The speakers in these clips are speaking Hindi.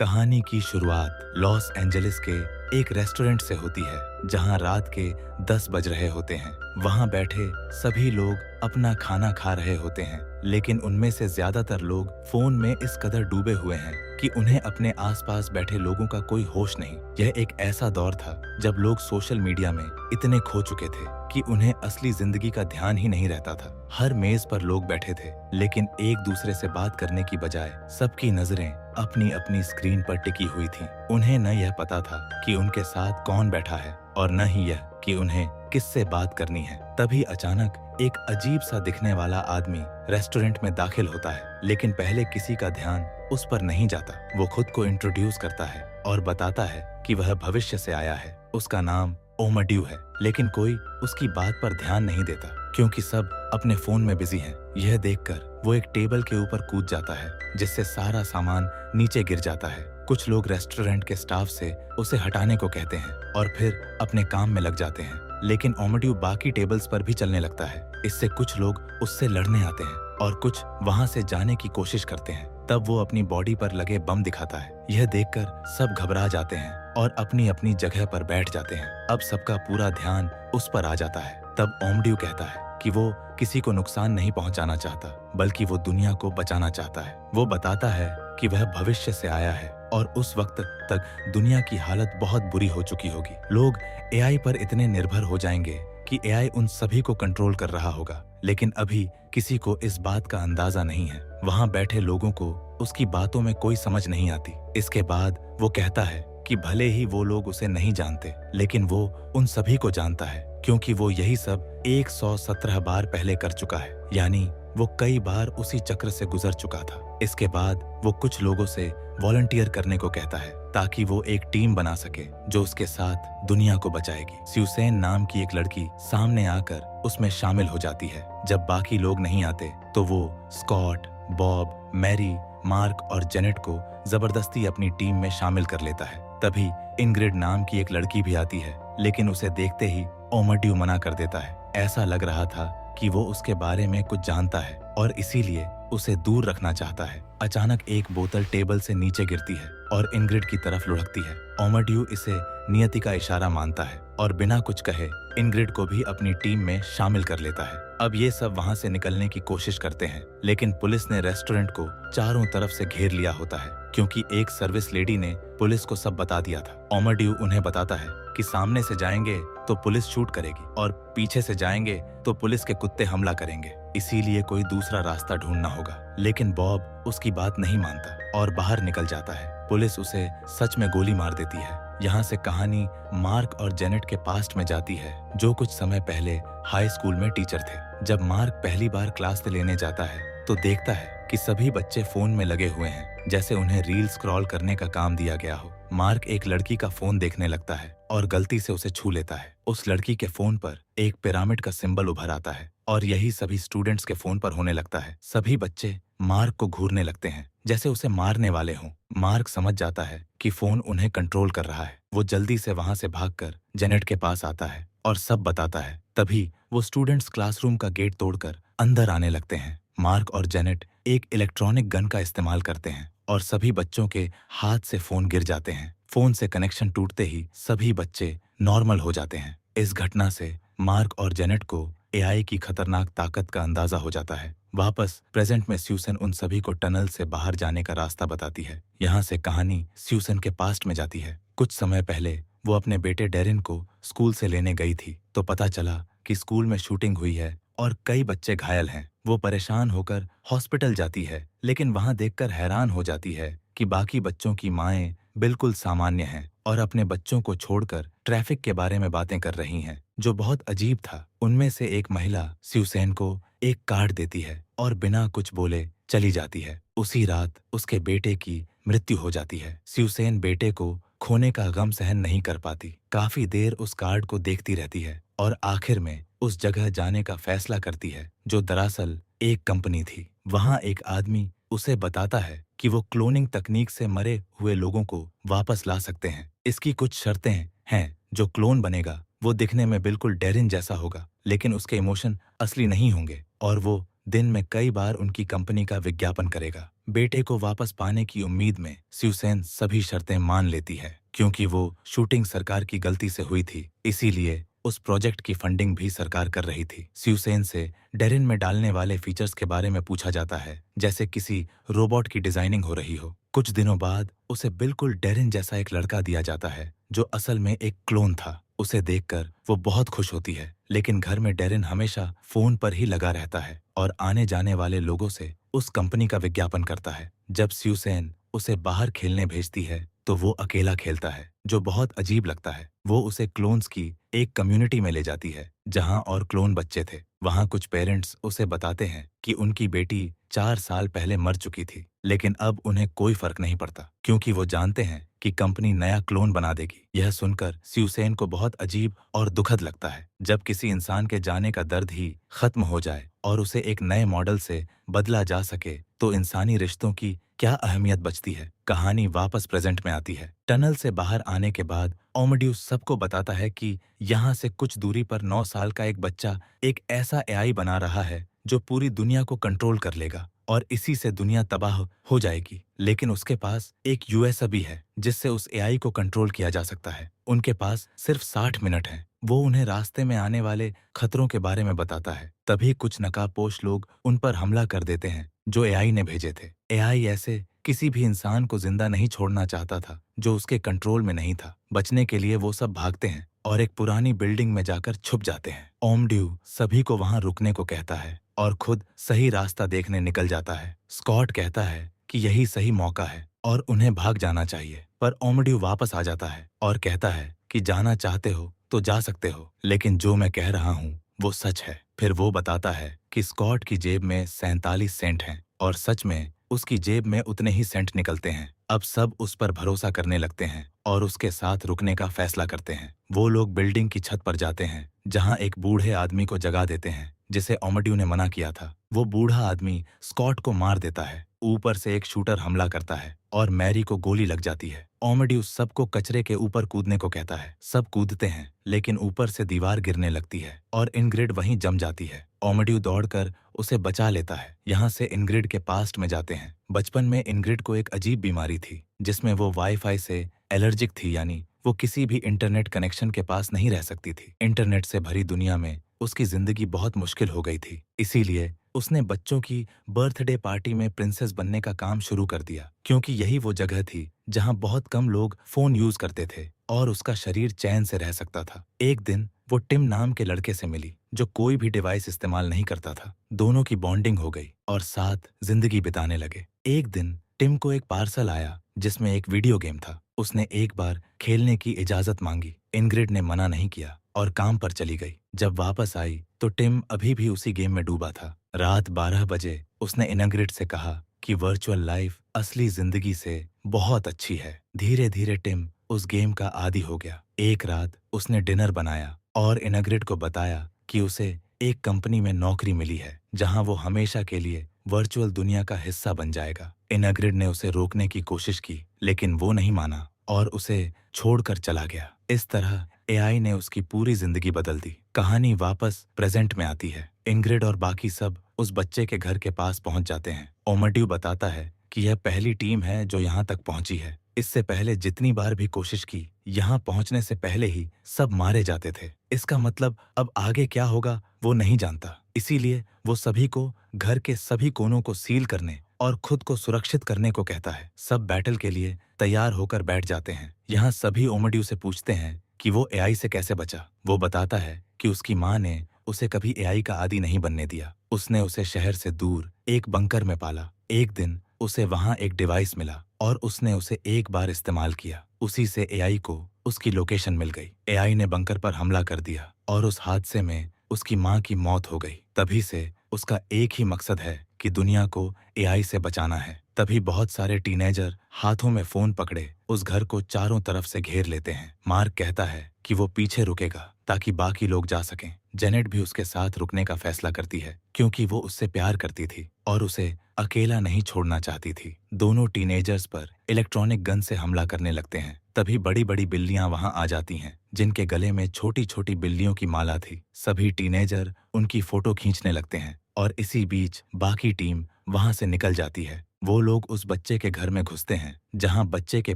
कहानी की शुरुआत लॉस एंजलिस के एक रेस्टोरेंट से होती है, जहां रात के 10 बज रहे होते हैं। वहां बैठे सभी लोग अपना खाना खा रहे होते हैं, लेकिन उनमें से ज्यादातर लोग फोन में इस कदर डूबे हुए हैं कि उन्हें अपने आसपास बैठे लोगों का कोई होश नहीं। यह एक ऐसा दौर था जब लोग सोशल मीडिया में इतने खो चुके थे कि उन्हें असली जिंदगी का ध्यान ही नहीं रहता था। हर मेज पर लोग बैठे थे, लेकिन एक दूसरे से बात करने की बजाय सबकी नजरें अपनी अपनी स्क्रीन पर टिकी हुई थीं। उन्हें न यह पता था कि उनके साथ कौन बैठा है और न ही यह कि उन्हें किससे बात करनी है। तभी अचानक एक अजीब सा दिखने वाला आदमी रेस्टोरेंट में दाखिल होता है, लेकिन पहले किसी का ध्यान उस पर नहीं जाता। वो खुद को इंट्रोड्यूस करता है और बताता है कि वह भविष्य से आया है। उसका नाम ओमड्यू है, लेकिन कोई उसकी बात पर ध्यान नहीं देता क्योंकि सब अपने फोन में बिजी हैं। यह देखकर वो एक टेबल के ऊपर कूद जाता है, जिससे सारा सामान नीचे गिर जाता है। कुछ लोग रेस्टोरेंट के स्टाफ से उसे हटाने को कहते हैं और फिर अपने काम में लग जाते हैं, लेकिन ओमड्यू बाकी टेबल्स पर भी चलने लगता है। इससे कुछ लोग उससे लड़ने आते हैं और कुछ वहां से जाने की कोशिश करते हैं। तब वो अपनी बॉडी पर लगे बम दिखाता है। यह देखकर सब घबरा जाते हैं और अपनी अपनी जगह पर बैठ जाते हैं। अब सबका पूरा ध्यान उस पर आ जाता है। तब ओमड्यू कहता है कि वो किसी को नुकसान नहीं पहुंचाना चाहता, बल्कि वो दुनिया को बचाना चाहता है। वो बताता है कि वह भविष्य से आया है और उस वक्त तक दुनिया की हालत बहुत बुरी हो चुकी होगी। लोग एआई पर इतने निर्भर हो जाएंगे कि एआई उन सभी को कंट्रोल कर रहा होगा, लेकिन अभी किसी को इस बात का अंदाजा नहीं है। वहां बैठे लोगों को उसकी बातों में कोई समझ नहीं आती। इसके बाद वो कहता है कि भले ही वो लोग उसे नहीं जानते, लेकिन वो उन सभी को जानता है, क्योंकि वो यही सब 117 बार पहले कर चुका है। यानी वो कई बार उसी चक्र से गुजर चुका था। इसके बाद वो कुछ लोगों से वॉलंटियर करने को कहता है ताकि वो एक टीम बना सके जो उसके साथ दुनिया को बचाएगी। स्यूसेन नाम की एक लड़की सामने आकर उसमें शामिल हो जाती है। जब बाकी लोग नहीं आते तो वो स्कॉट, बॉब, मैरी, मार्क और जेनेट को जबरदस्ती अपनी टीम में शामिल कर लेता है। तभी इंग्रिड नाम की एक लड़की भी आती है, लेकिन उसे देखते ही ओमड्यू मना कर देता है। ऐसा लग रहा था कि वो उसके बारे में कुछ जानता है और इसीलिए उसे दूर रखना चाहता है। अचानक एक बोतल टेबल से नीचे गिरती है और इंग्रिड की तरफ लुढ़कती है। ओमड्यू इसे नियति का इशारा मानता है और बिना कुछ कहे इंग्रिड को भी अपनी टीम में शामिल कर लेता है। अब ये सब वहां से निकलने की कोशिश करते हैं, लेकिन पुलिस ने रेस्टोरेंट को चारों तरफ से घेर लिया होता है, क्योंकि एक सर्विस लेडी ने पुलिस को सब बता दिया था। ओमड्यू उन्हें बताता है कि सामने से जाएंगे तो पुलिस शूट करेगी और पीछे से जाएंगे तो पुलिस के कुत्ते हमला करेंगे, इसीलिए कोई दूसरा रास्ता ढूंढना होगा। लेकिन बॉब उसकी बात नहीं मानता और बाहर निकल जाता है। पुलिस उसे सच में गोली मार देती है। यहाँ से कहानी मार्क और जेनेट के पास्ट में जाती है, जो कुछ समय पहले हाई स्कूल में टीचर थे। जब मार्क पहली बार क्लास लेने जाता है तो देखता है कि सभी बच्चे फोन में लगे हुए हैं, जैसे उन्हें रील स्क्रॉल करने का काम दिया गया हो। मार्क एक लड़की का फोन देखने लगता है और गलती से उसे छू लेता है। उस लड़की के फोन पर एक पिरामिड का सिंबल उभर आता है और यही सभी स्टूडेंट्स के फोन पर होने लगता है। सभी बच्चे मार्क को घूरने लगते हैं, जैसे उसे मारने वाले हों। मार्क समझ जाता है कि फोन उन्हें कंट्रोल कर रहा है। वो जल्दी से वहां से भागकर जेनेट के पास आता है और सब बताता है। तभी वो स्टूडेंट्स क्लासरूम का गेट तोड़कर अंदर आने लगते हैं। मार्क और जेनेट एक इलेक्ट्रॉनिक गन का इस्तेमाल करते हैं और सभी बच्चों के हाथ से फोन गिर जाते हैं। फोन से कनेक्शन टूटते ही सभी बच्चे नॉर्मल हो जाते हैं। इस घटना से मार्क और जेनेट को एआई की खतरनाक ताकत का अंदाजा हो जाता है। वापस प्रेजेंट में स्यूसन उन सभी को टनल से बाहर जाने का रास्ता बताती है। यहाँ से कहानी स्यूसन के पास्ट में जाती है। कुछ समय पहले वो अपने बेटे डेरिन को स्कूल से लेने गई थी तो पता चला कि स्कूल में शूटिंग हुई है और कई बच्चे घायल हैं। वो परेशान होकर हॉस्पिटल जाती है, लेकिन वहां देखकर हैरान हो जाती है कि बाकी बच्चों की माएं बिल्कुल सामान्य हैं और अपने बच्चों को छोड़कर ट्रैफिक के बारे में बातें कर रही हैं, जो बहुत अजीब था। उनमें से एक महिला स्यूसेन को एक कार्ड देती है और बिना कुछ बोले चली जाती है। उसी रात उसके बेटे की मृत्यु हो जाती है। स्यूसेन बेटे को खोने का गम सहन नहीं कर पाती। काफी देर उस कार्ड को देखती रहती है और आखिर में उस जगह जाने का फैसला करती है, जो दरअसल एक कंपनी थी। वहां एक आदमी उसे बताता है कि वो क्लोनिंग तकनीक से मरे हुए लोगों को वापस ला सकते हैं। इसकी कुछ शर्तें हैं। जो क्लोन बनेगा वो दिखने में बिल्कुल डेरिन जैसा होगा, लेकिन उसके इमोशन असली नहीं होंगे और वो दिन में कई बार उनकी कंपनी का विज्ञापन करेगा। बेटे को वापस पाने की उम्मीद में स्यूसेन सभी शर्तें मान लेती है। क्योंकि वो शूटिंग सरकार की गलती से हुई थी, इसीलिए उस प्रोजेक्ट की फंडिंग भी सरकार कर रही थी। स्यूसेन से डेरिन में डालने वाले फीचर्स के बारे में पूछा जाता है, जैसे किसी रोबोट की डिजाइनिंग हो रही हो। कुछ दिनों बाद उसे बिल्कुल डेरिन जैसा एक लड़का दिया जाता है, जो असल में एक क्लोन था। उसे देखकर वो बहुत खुश होती है, लेकिन घर में डेरिन हमेशा फोन पर ही लगा रहता है और आने जाने वाले लोगों से उस कंपनी का विज्ञापन करता है। जब स्यूसेन उसे बाहर खेलने भेजती है तो वो अकेला खेलता है, जो बहुत अजीब लगता है। वो उसे क्लोन्स की एक कम्युनिटी में ले जाती है, जहां और क्लोन बच्चे थे। वहां कुछ पेरेंट्स उसे बताते हैं कि उनकी बेटी 4 साल पहले मर चुकी थी, लेकिन अब उन्हें कोई फर्क नहीं पड़ता, क्योंकि वो जानते हैं कि कंपनी नया क्लोन बना देगी। यह सुनकर स्यूसेन को बहुत अजीब और दुखद लगता है। जब किसी इंसान के जाने का दर्द ही खत्म हो जाए और उसे एक नए मॉडल से बदला जा सके, तो इंसानी रिश्तों की क्या अहमियत बचती है। कहानी वापस प्रेजेंट में आती है। टनल से बाहर आने के बाद ओमड्यूस सबको बताता है कि यहाँ से कुछ दूरी पर 9 साल का एक बच्चा एक ऐसा एआई बना रहा है जो पूरी दुनिया को कंट्रोल कर लेगा और इसी से दुनिया तबाह हो जाएगी। लेकिन उसके पास एक यूएसबी है जिससे उस एआई को कंट्रोल किया जा सकता है। उनके पास सिर्फ 60 मिनट हैं। वो उन्हें रास्ते में आने वाले खतरों के बारे में बताता है। तभी कुछ नकाबपोश लोग उन पर हमला कर देते हैं जो एआई ने भेजे थे। एआई ऐसे किसी भी इंसान को जिंदा नहीं छोड़ना चाहता था जो उसके कंट्रोल में नहीं था। बचने के लिए वो सब भागते हैं और एक पुरानी बिल्डिंग में जाकर छुप जाते हैं। ओमड्यू सभी को वहां रुकने को कहता है और खुद सही रास्ता देखने निकल जाता है। स्कॉट कहता है कि यही सही मौका है और उन्हें भाग जाना चाहिए, पर ओमड्यू वापस आ जाता है और कहता है कि जाना चाहते हो तो जा सकते हो, लेकिन जो मैं कह रहा हूँ वो सच है। फिर वो बताता है कि स्कॉट की जेब में 47 सेंट हैं और सच में उसकी जेब में उतने ही सेंट निकलते हैं। अब सब उस पर भरोसा करने लगते हैं और उसके साथ रुकने का फैसला करते हैं। वो लोग बिल्डिंग की छत पर जाते हैं, जहां एक बूढ़े आदमी को जगा देते हैं जिसे ओमड्यू ने मना किया था। वो बूढ़ा आदमी स्कॉट को मार देता है। ऊपर से एक शूटर हमला करता है और मैरी को गोली लग जाती है। ओमड्यू सबको कचरे के ऊपर कूदने को कहता है। सब कूदते हैं, लेकिन ऊपर से दीवार गिरने लगती है और इनग्रिड वहीं जम जाती है। ओमड्यू दौड़कर उसे बचा लेता है। यहाँ से इनग्रिड के पास्ट में जाते हैं। बचपन में इनग्रिड को एक अजीब बीमारी थी जिसमें वो वाईफाई से एलर्जिक थी, यानी वो किसी भी इंटरनेट कनेक्शन के पास नहीं रह सकती थी। इंटरनेट से भरी दुनिया में उसकी जिंदगी बहुत मुश्किल हो गई थी। इसीलिए उसने बच्चों की बर्थडे पार्टी में प्रिंसेस बनने का काम शुरू कर दिया, क्योंकि यही वो जगह थी जहां बहुत कम लोग फोन यूज करते थे और उसका शरीर चैन से रह सकता था। एक दिन वो टिम नाम के लड़के से मिली जो कोई भी डिवाइस इस्तेमाल नहीं करता था। दोनों की बॉन्डिंग हो गई और साथ जिंदगी बिताने लगे। एक दिन टिम को एक पार्सल आया जिसमें एक वीडियो गेम था। उसने एक बार खेलने की इजाजत मांगी। इनग्रिड ने मना नहीं किया और काम पर चली गई। जब वापस आई तो टिम अभी भी उसी गेम में डूबा था। रात 12 बजे उसने इनग्रिड से कहा कि वर्चुअल लाइफ असली जिंदगी से बहुत अच्छी है। धीरे धीरे टिम उस गेम का आदी हो गया। एक रात उसने डिनर बनाया और इनग्रिड को बताया कि उसे एक कंपनी में नौकरी मिली है जहां वो हमेशा के लिए वर्चुअल दुनिया का हिस्सा बन जाएगा। इनग्रिड ने उसे रोकने की कोशिश की, लेकिन वो नहीं माना और उसे छोड़कर चला गया। इस तरह एआई ने उसकी पूरी जिंदगी बदल दी। कहानी वापस प्रेजेंट में आती है। इनग्रिड और बाकी सब उस बच्चे के घर के पास पहुंच जाते हैं। ओमड्यू बताता है कि यह पहली टीम है जो यहाँ तक पहुंची है। इससे पहले जितनी बार भी कोशिश की, यहाँ पहुंचने से पहले ही सब मारे जाते थे। इसका मतलब अब आगे क्या होगा वो नहीं जानता। इसीलिए वो सभी को घर के सभी कोनों को सील करने और खुद को सुरक्षित करने को कहता है। सब बैटल के लिए तैयार होकर बैठ जाते हैं। यहाँ सभी ओमड्यू से पूछते हैं कि वो एआई से कैसे बचा। वो बताता है कि उसकी माँ ने उसे कभी एआई का आदी नहीं बनने दिया। उसने उसे शहर से दूर एक बंकर में पाला। एक दिन उसे वहां एक डिवाइस मिला और उसने उसे एक बार इस्तेमाल किया। उसी से एआई को उसकी लोकेशन मिल गई। एआई ने बंकर पर हमला कर दिया और उस हादसे में उसकी माँ की मौत हो गई। तभी से उसका एक ही मकसद है कि दुनिया को एआई से बचाना है। तभी बहुत सारे टीनेजर हाथों में फोन पकड़े उस घर को चारों तरफ से घेर लेते हैं। मार्क कहता है कि वो पीछे रुकेगा ताकि बाकी लोग जा सकें। जेनेट भी उसके साथ रुकने का फैसला करती है क्योंकि वो उससे प्यार करती थी और उसे अकेला नहीं छोड़ना चाहती थी। दोनों टीनेजर्स पर इलेक्ट्रॉनिक गन से हमला करने लगते हैं। तभी बड़ी बड़ी बिल्लियां वहां आ जाती हैं जिनके गले में छोटी छोटी बिल्लियों की माला थी। सभी टीनेजर उनकी फोटो खींचने लगते हैं और इसी बीच बाकी टीम वहां से निकल जाती है। वो लोग उस बच्चे के घर में घुसते हैं जहां बच्चे के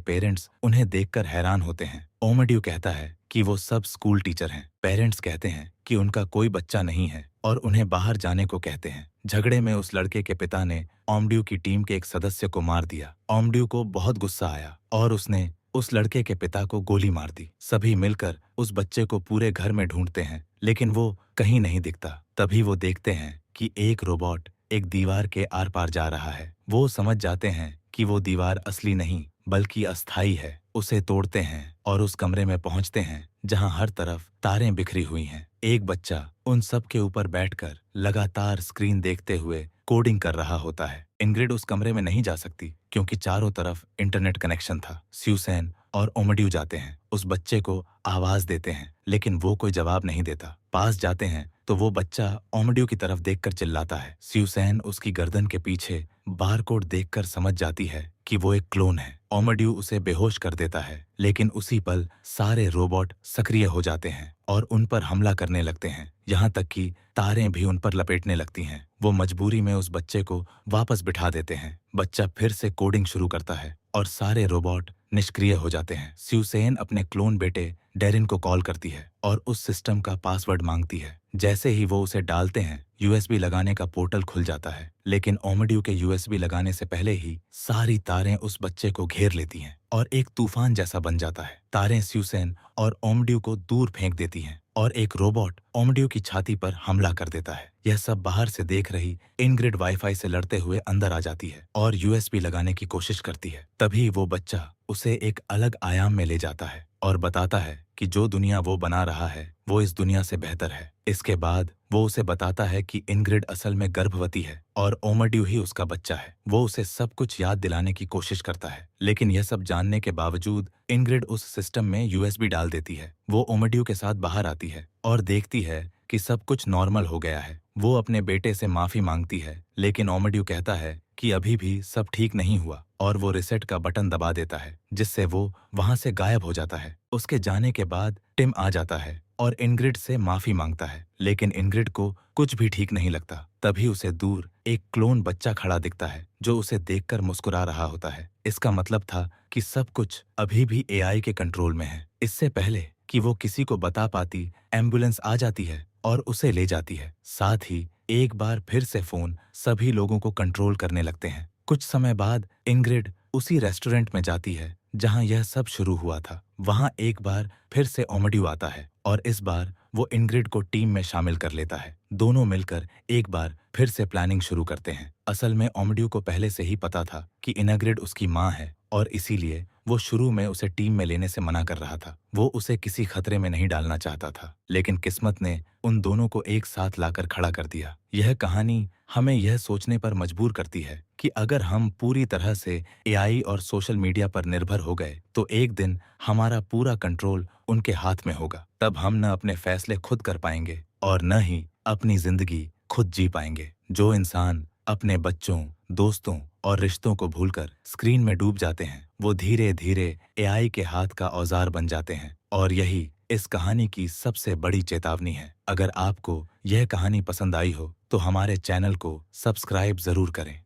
पेरेंट्स उन्हें देखकर हैरान होते हैं। ओमड्यू कहता है कि वो सब स्कूल टीचर हैं। पेरेंट्स कहते हैं कि उनका कोई बच्चा नहीं है और उन्हें बाहर जाने को कहते हैं। झगड़े में उस लड़के के पिता ने ओमड्यू की टीम के एक सदस्य को मार दिया। ओमड्यू को बहुत गुस्सा आया और उसने उस लड़के के पिता को गोली मार दी। सभी मिलकर उस बच्चे को पूरे घर में ढूंढते हैं, लेकिन वो कहीं नहीं दिखता। तभी वो देखते हैं कि एक रोबोट एक दीवार के आर पार जा रहा है। वो समझ जाते हैं कि वो दीवार असली नहीं बल्कि अस्थाई है। उसे तोड़ते हैं और उस कमरे में पहुंचते हैं जहां हर तरफ तारें बिखरी हुई हैं। एक बच्चा उन सब के ऊपर बैठकर लगातार स्क्रीन देखते हुए कोडिंग कर रहा होता है। इंग्रिड उस कमरे में नहीं जा सकती क्योंकि चारों तरफ इंटरनेट कनेक्शन था। स्यूसेन और ओमड्यू जाते हैं, उस बच्चे को आवाज देते हैं, लेकिन वो कोई जवाब नहीं देता। पास जाते हैं तो वो बच्चा ओमड्यू की तरफ देखकर चिल्लाता है। स्यूसेन उसकी गर्दन के पीछे बारकोड देखकर समझ जाती है कि वो एक क्लोन है। ओमड्यू उसे बेहोश कर देता है, लेकिन उसी पल सारे रोबोट सक्रिय हो जाते हैं और उन पर हमला करने लगते हैं, यहाँ तक कि तारें भी उन पर लपेटने लगती हैं। वो मजबूरी में उस बच्चे को वापस बिठा देते हैं। बच्चा फिर से कोडिंग शुरू करता है और सारे रोबोट निष्क्रिय हो जाते हैं। स्यूसेन अपने क्लोन बेटे डेरिन को कॉल करती है और उस सिस्टम का पासवर्ड मांगती है। जैसे ही वो उसे डालते हैं, यूएसबी लगाने का पोर्टल खुल जाता है, लेकिन ओमड्यू के यूएसबी लगाने से पहले ही सारी तारें उस बच्चे को घेर लेती हैं और एक तूफान जैसा बन जाता है। तारें स्यूसेन और ओमड्यू को दूर फेंक देती हैं और एक रोबोट ओमड्यू की छाती पर हमला कर देता है। यह सब बाहर से देख रही इंग्रिड वाईफाई से लड़ते हुए अंदर आ जाती है और यूएसबी लगाने की कोशिश करती है। तभी वो बच्चा उसे एक अलग आयाम में ले जाता है और बताता है कि जो दुनिया वो बना रहा है वो इस दुनिया से बेहतर है। इसके बाद वो उसे बताता है कि इंग्रिड असल में गर्भवती है और ओमड्यू ही उसका बच्चा है। वो उसे सब कुछ याद दिलाने की कोशिश करता है, लेकिन यह सब जानने के बावजूद इंग्रिड उस सिस्टम में यूएसबी डाल देती है। वो ओमड्यू के साथ बाहर आती है और देखती है कि सब कुछ नॉर्मल हो गया है। वो अपने बेटे से माफी मांगती है, लेकिन ओमड्यू कहता है कि अभी भी सब ठीक नहीं हुआ और वो रिसेट का बटन दबा देता है, जिससे वो वहां से गायब हो जाता है। उसके जाने के बाद टिम आ जाता है और इंग्रिड से माफी मांगता है, लेकिन इंग्रिड को कुछ भी ठीक नहीं लगता। तभी उसे दूर एक क्लोन बच्चा खड़ा दिखता है जो उसे देखकर मुस्कुरा रहा होता है। इसका मतलब था कि सब कुछ अभी भी एआई के कंट्रोल में है। इससे पहले कि वो किसी को बता पाती, एम्बुलेंस आ जाती है और उसे ले जाती है। साथ ही एक बार फिर से फोन सभी लोगों को कंट्रोल करने लगते हैं। कुछ समय बाद इंग्रिड उसी रेस्टोरेंट में जाती है जहां यह सब शुरू हुआ था। वहां एक बार फिर से ओमड्यू आता है और इस बार वो इंग्रिड को टीम में शामिल कर लेता है। दोनों मिलकर एक बार फिर से प्लानिंग शुरू करते हैं। असल में ओमड्यू को पहले से ही पता था कि इंग्रिड उसकी माँ है और इसीलिए वो शुरू में उसे टीम में लेने से मना कर रहा था। वो उसे किसी खतरे में नहीं डालना चाहता था, लेकिन किस्मत ने उन दोनों को एक साथ लाकर खड़ा कर दिया। यह कहानी हमें यह सोचने पर मजबूर करती है कि अगर हम पूरी तरह से एआई और सोशल मीडिया पर निर्भर हो गए तो एक दिन हमारा पूरा कंट्रोल उनके हाथ में होगा। तब हम न अपने फैसले खुद कर पाएंगे और न ही अपनी जिंदगी खुद जी पाएंगे। जो इंसान अपने बच्चों, दोस्तों और रिश्तों को भूलकर स्क्रीन में डूब जाते हैं, वो धीरे धीरे एआई के हाथ का औजार बन जाते हैं। और यही इस कहानी की सबसे बड़ी चेतावनी है। अगर आपको यह कहानी पसंद आई हो तो हमारे चैनल को सब्सक्राइब जरूर करें।